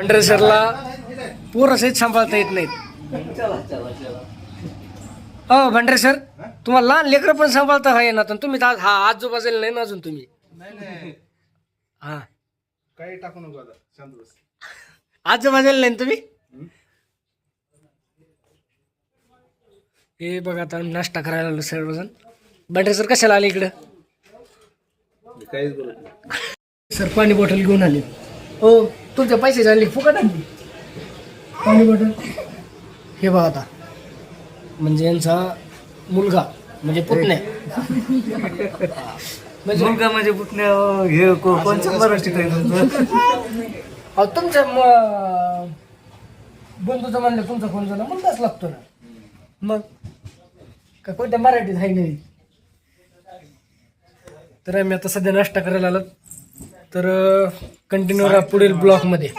पंढरेश्वरला पोरं सहित सांभाळता येत नाहीत. हो भंडरेश्वर, तुम्हाला लहान लेकरं पण सांभाळता हा येणार तुम्ही हा आजूबाजूला नाही ना अजून तुम्ही. नाही हा काही टाकू नको आता, शांत बस. आजूबाजूला नाही ना तुम्ही. हे बघा आता नाश्ता करायला आलो सर्वजण. भंडरेश्वर कशाला आले इकडं? काहीच बोलत नाही. सर पाणी बॉटल घेऊन आले. हो तुमच्या पैसे आणले फुकट आणली पाणी बॉटल. हे बघा आता म्हणजे यांचा मुलगा म्हणजे पुतण्या म्हणजे मुलगा म्हणजे पुतण्या हे कोणत्या मराठीत आहे तुमचं? अहो तुमच्या बंधूचं म्हणलं तुमचा फोन झाला मुलगाच लागतो ना. मग का कोणत्या मराठीत आहे नाही. तर आम्ही आता सध्या नाश्ता करायला आलो. तर कंटिन्यू राहा पुढील ब्लॉकमध्ये.